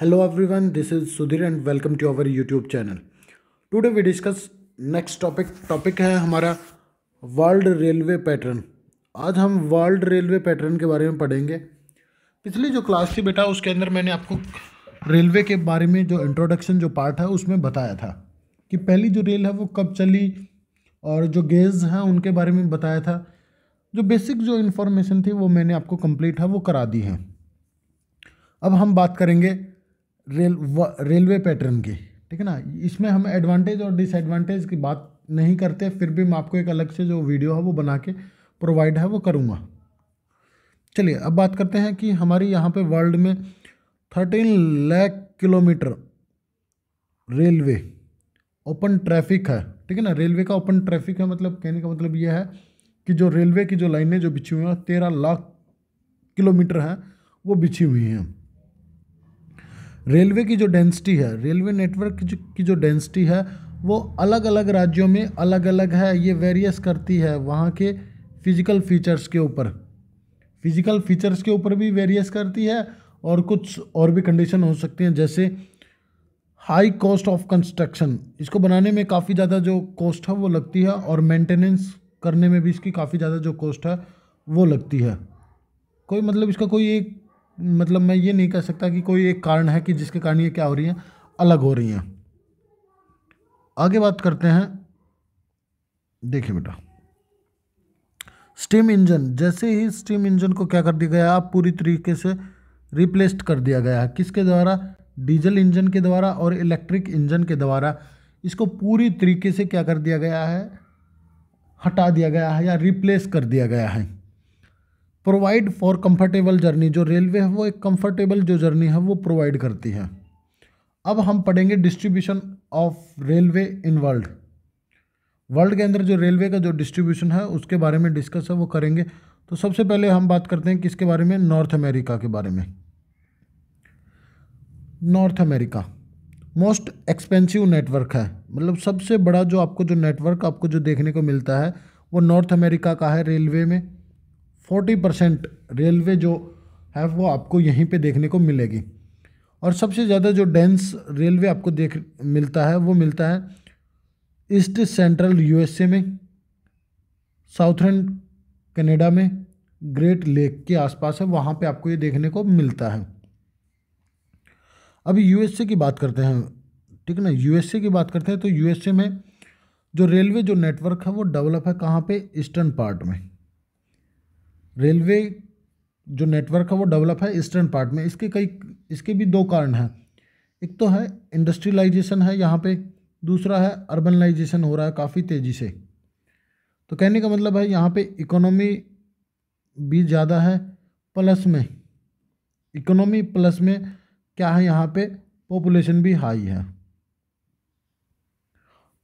Hello everyone, this is Sudhir and welcome to our YouTube channel. Today we discuss next topic है हमारा world railway pattern. आज हम world railway pattern के बारे में पढ़ेंगे। पिछली जो क्लास थी बेटा उसके अंदर मैंने आपको रेलवे के बारे में जो इंट्रोडक्शन जो पार्ट है उसमें बताया था कि पहली जो रेल है वो कब चली और जो गेज हैं उनके बारे में बताया था। जो बेसिक जो इन्फॉर्मेशन थी वो मैंने आपको कंप्लीट है वो करा दी है। अब हम बात करेंगे रेलवे पैटर्न की, ठीक है ना। इसमें हम एडवांटेज और डिसएडवांटेज की बात नहीं करते, फिर भी मैं आपको एक अलग से जो वीडियो है वो बना के प्रोवाइड है वो करूँगा। चलिए अब बात करते हैं कि हमारी यहाँ पे वर्ल्ड में 13 lakh kilometre railway open traffic है, ठीक है ना। रेलवे का ओपन ट्रैफिक है, मतलब कहने का मतलब ये है कि जो रेलवे की जो लाइनें जो बिछी हुई हैं 13 लाख किलोमीटर हैं वो बिछी हुई हैं। रेलवे की जो डेंसिटी है, रेलवे नेटवर्क की जो डेंसिटी है वो अलग अलग राज्यों में अलग अलग है। ये वेरियस करती है वहाँ के फिजिकल फीचर्स के ऊपर, भी वेरियस करती है और कुछ और भी कंडीशन हो सकती हैं, जैसे हाई कॉस्ट ऑफ कंस्ट्रक्शन। इसको बनाने में काफ़ी ज़्यादा जो कॉस्ट है वो लगती है और मेंटेनेंस करने में भी इसकी काफ़ी ज़्यादा जो कॉस्ट है वो लगती है। कोई मतलब इसका कोई एक मतलब मैं ये नहीं कह सकता कि कोई एक कारण है कि जिसके कारण ये क्या हो रही हैं, अलग हो रही हैं। आगे बात करते हैं। देखिए बेटा, स्टीम इंजन, जैसे ही स्टीम इंजन को क्या कर दिया गया, आप पूरी तरीके से रिप्लेस्ड कर दिया गया है। किसके द्वारा? डीजल इंजन के द्वारा और इलेक्ट्रिक इंजन के द्वारा इसको पूरी तरीके से क्या कर दिया गया है, हटा दिया गया है या रिप्लेस कर दिया गया है। प्रोवाइड फॉर कंफर्टेबल जर्नी, जो रेलवे है वो एक कंफर्टेबल जो जर्नी है वो प्रोवाइड करती है। अब हम पढ़ेंगे distribution of railway in world के अंदर जो रेलवे का जो डिस्ट्रीब्यूशन है उसके बारे में डिस्कस है वो करेंगे। तो सबसे पहले हम बात करते हैं किसके बारे में, नॉर्थ अमेरिका के बारे में। North America most expensive network है, मतलब सबसे बड़ा जो आपको जो नेटवर्क आपको जो देखने को मिलता है वो नॉर्थ अमेरिका का है। रेलवे में 40% रेलवे जो है वो आपको यहीं पे देखने को मिलेगी। और सबसे ज़्यादा जो डेंस रेलवे आपको मिलता है वो मिलता है ईस्ट सेंट्रल यूएसए में, साउथर्न कनाडा में, ग्रेट लेक के आसपास है, वहाँ पे आपको ये देखने को मिलता है। अभी यूएसए की बात करते हैं, ठीक है ना। यूएसए की बात करते हैं तो यूएसए में जो रेलवे जो नेटवर्क है वो डेवलप है कहाँ पे, ईस्टर्न पार्ट में। रेलवे जो नेटवर्क है वो डेवलप है ईस्टर्न पार्ट में। इसके भी दो कारण हैं। एक तो है इंडस्ट्रियलाइजेशन है यहाँ पे, दूसरा है अर्बनाइजेशन हो रहा है काफ़ी तेज़ी से। तो कहने का मतलब है यहाँ पे इकोनॉमी भी ज़्यादा है, प्लस में इकोनॉमी प्लस में क्या है, यहाँ पे पॉपुलेशन भी हाई है।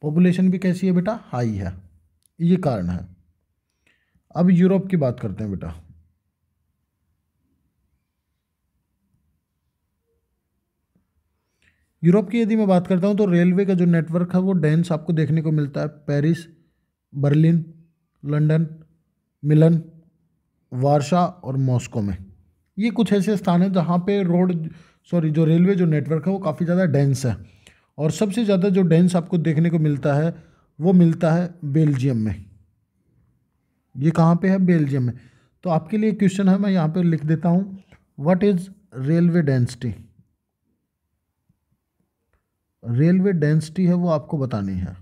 पॉपुलेशन भी कैसी है बेटा, हाई है, ये कारण है। अब यूरोप की बात करते हैं बेटा। यूरोप की यदि मैं बात करता हूँ तो रेलवे का जो नेटवर्क है वो डेंस आपको देखने को मिलता है पेरिस, बर्लिन, लंदन, मिलन, वार्शा और मॉस्को में। ये कुछ ऐसे स्थान हैं जहाँ पे जो रेलवे जो नेटवर्क है वो काफ़ी ज़्यादा डेंस है। और सबसे ज़्यादा जो डेंस आपको देखने को मिलता है वो मिलता है बेल्जियम में। ये कहाँ पे है, बेल्जियम में। तो आपके लिए क्वेश्चन है, मैं यहाँ पे लिख देता हूँ, what is railway density. Railway density है वो आपको बतानी है।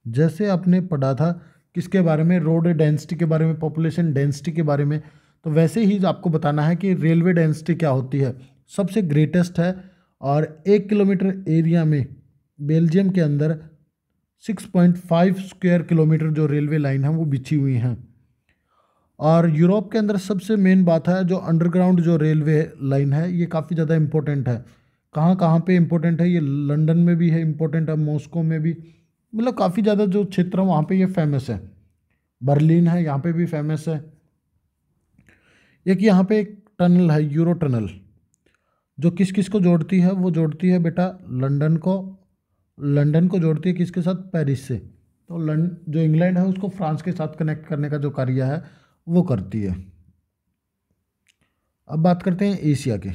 जैसे आपने पढ़ा था किसके बारे में, रोड डेंसिटी के बारे में, पॉपुलेशन डेंसिटी के बारे में, तो वैसे ही आपको बताना है कि रेलवे डेंसिटी क्या होती है। सबसे ग्रेटेस्ट है और 1 किलोमीटर एरिया में बेल्जियम के अंदर 6.5 स्क्वायर किलोमीटर जो रेलवे लाइन है वो बिछी हुई हैं। और यूरोप के अंदर सबसे मेन बात है जो अंडरग्राउंड जो रेलवे लाइन है ये काफ़ी ज़्यादा इम्पोर्टेंट है। कहाँ कहाँ पे इम्पोर्टेंट है, ये लंदन में भी है इम्पोर्टेंट है, मॉस्को में भी, मतलब काफ़ी ज़्यादा जो क्षेत्र है वहाँ पे ये फेमस है। बर्लिन है, यहाँ पे भी फेमस है। एक यहाँ पे एक टनल है, यूरो टनल, जो किस किस को जोड़ती है, वो जोड़ती है बेटा लंदन को जोड़ती है किसके साथ, पेरिस से। तो जो इंग्लैंड है उसको फ्रांस के साथ कनेक्ट करने का जो कार्य है वो करती है। अब बात करते हैं एशिया के।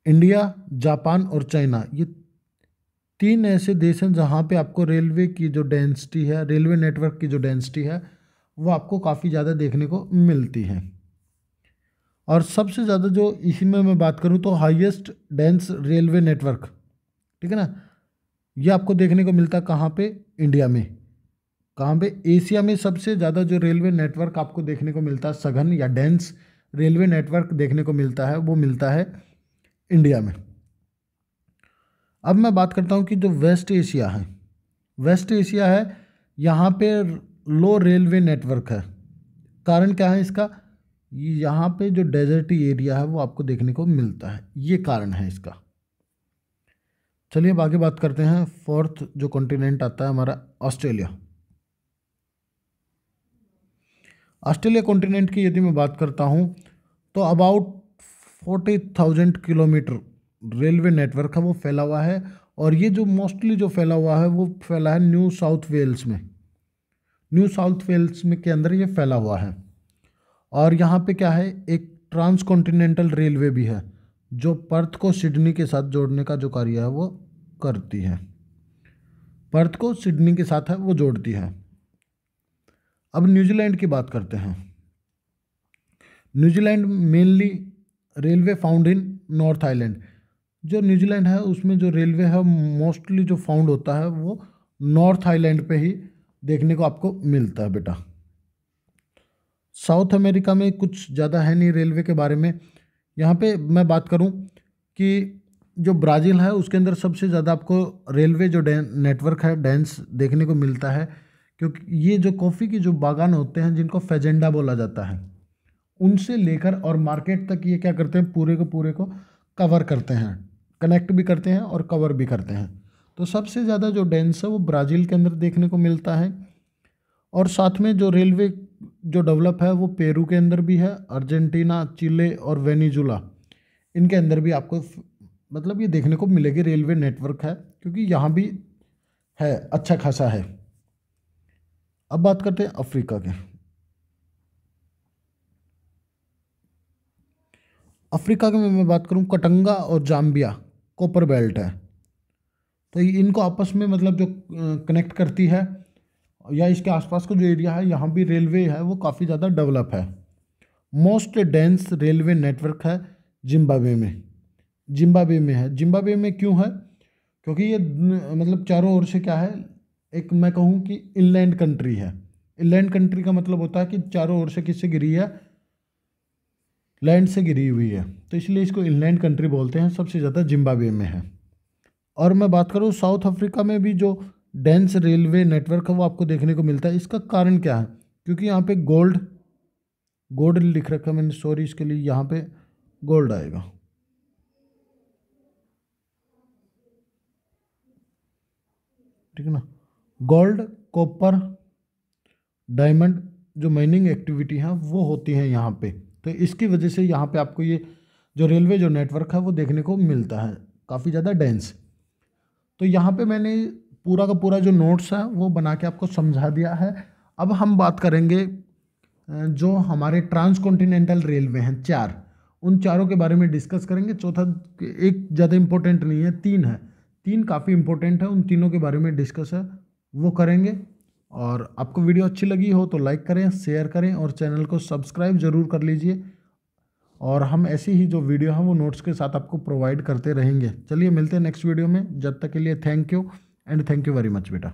इंडिया, जापान और चाइना, ये तीन ऐसे देश हैं जहाँ पे आपको रेलवे की जो डेंसिटी है, रेलवे नेटवर्क की जो डेंसिटी है, वो आपको काफ़ी ज़्यादा देखने को मिलती है। और सबसे ज़्यादा जो इसी में मैं बात करूँ तो हाईएस्ट डेंस रेलवे नेटवर्क, ठीक है ना, ये आपको देखने को मिलता है कहाँ पे? इंडिया में। कहाँ पे? एशिया में सबसे ज़्यादा जो रेलवे नेटवर्क आपको देखने को मिलता है, सघन या डेंस रेलवे नेटवर्क देखने को मिलता है, वो मिलता है इंडिया में। अब मैं बात करता हूँ कि जो वेस्ट एशिया है, वेस्ट एशिया है, यहाँ पे लो रेलवे नेटवर्क है। कारण क्या है इसका? यहाँ पे जो डेजर्टी एरिया है वो आपको देखने को मिलता है, ये कारण है इसका। चलिए अब आगे बात करते हैं। फोर्थ जो कॉन्टिनेंट आता है हमारा, ऑस्ट्रेलिया। ऑस्ट्रेलिया कॉन्टिनेंट की यदि मैं बात करता हूँ तो अबाउट 40,000 किलोमीटर रेलवे नेटवर्क है वो फैला हुआ है। और ये जो मोस्टली जो फैला हुआ है वो फैला है न्यू साउथ वेल्स में। न्यू साउथ वेल्स में के अंदर ये फैला हुआ है। और यहाँ पे क्या है, एक ट्रांस कॉन्टिनेंटल रेलवे भी है जो पर्थ को सिडनी के साथ जोड़ने का जो कार्य है वो करती है। पर्थ को सिडनी के साथ है वो जोड़ती है। अब न्यूजीलैंड की बात करते हैं। New Zealand mainly railway found in north island. जो न्यूजीलैंड है उसमें जो रेलवे है मोस्टली जो फाउंड होता है वो नॉर्थ आइलैंड पे ही देखने को आपको मिलता है बेटा। साउथ अमेरिका में कुछ ज़्यादा है नहीं रेलवे के बारे में। यहाँ पे मैं बात करूँ कि जो ब्राज़ील है उसके अंदर सबसे ज़्यादा आपको रेलवे जो नेटवर्क है डेंस देखने को मिलता है, क्योंकि ये जो कॉफ़ी की जो बागान होते हैं जिनको फेजेंडा बोला जाता है, उनसे लेकर और मार्केट तक ये क्या करते हैं, पूरे को कवर करते हैं, कनेक्ट भी करते हैं और कवर भी करते हैं। तो सबसे ज़्यादा जो डेंस है वो ब्राज़ील के अंदर देखने को मिलता है। और साथ में जो रेलवे जो डेवलप है वो पेरू के अंदर भी है, अर्जेंटीना, चिले और वेनेजुला, इनके अंदर भी आपको मतलब ये देखने को मिलेगी रेलवे नेटवर्क है, क्योंकि यहाँ भी है, अच्छा खासा है। अब बात करते हैं अफ्रीका के। अफ्रीका के में मैं बात करूँ, कटंगा और जाम्बिया कॉपर बेल्ट है। तो इनको आपस में मतलब जो कनेक्ट करती है, या इसके आसपास का जो एरिया है यहाँ भी रेलवे है वो काफ़ी ज़्यादा डेवलप है। मोस्ट डेंस रेलवे नेटवर्क है जिम्बाब्वे में। जिम्बाब्वे में है। जिम्बाब्वे में क्यों है? क्योंकि ये मतलब चारों ओर से क्या है, एक मैं कहूँ कि इनलैंड कंट्री है। इनलैंड कंट्री का मतलब होता है कि चारों ओर से किससे घिरी है, लैंड से घिरी हुई है, तो इसलिए इसको इनलैंड कंट्री बोलते हैं। सबसे ज़्यादा जिम्बाब्वे में है। और मैं बात करूँ साउथ अफ्रीका में भी जो डेंस रेलवे नेटवर्क है वो आपको देखने को मिलता है। इसका कारण क्या है? क्योंकि यहाँ पे गोल्ड लिख रखा है मैंने, सॉरी इसके लिए, यहाँ पे गोल्ड आएगा। ठीक है ना, गोल्ड, कॉपर, डायमंड जो माइनिंग एक्टिविटी है वो होती है यहाँ पे। तो इसकी वजह से यहाँ पे आपको ये जो रेलवे जो नेटवर्क है वो देखने को मिलता है काफ़ी ज़्यादा डेंस। तो यहाँ पे मैंने पूरा का पूरा जो नोट्स है वो बना के आपको समझा दिया है। अब हम बात करेंगे जो हमारे ट्रांस कॉन्टिनेंटल रेलवे हैं चार, उन चारों के बारे में डिस्कस करेंगे। चौथा एक ज़्यादा इम्पोर्टेंट नहीं है, तीन है, तीन काफ़ी इम्पोर्टेंट है, उन तीनों के बारे में डिस्कस है वो करेंगे। और आपको वीडियो अच्छी लगी हो तो लाइक करें, शेयर करें और चैनल को सब्सक्राइब ज़रूर कर लीजिए। और हम ऐसी ही जो वीडियो है वो नोट्स के साथ आपको प्रोवाइड करते रहेंगे। चलिए मिलते हैं नेक्स्ट वीडियो में, जब तक के लिए thank you and thank you very much बेटा।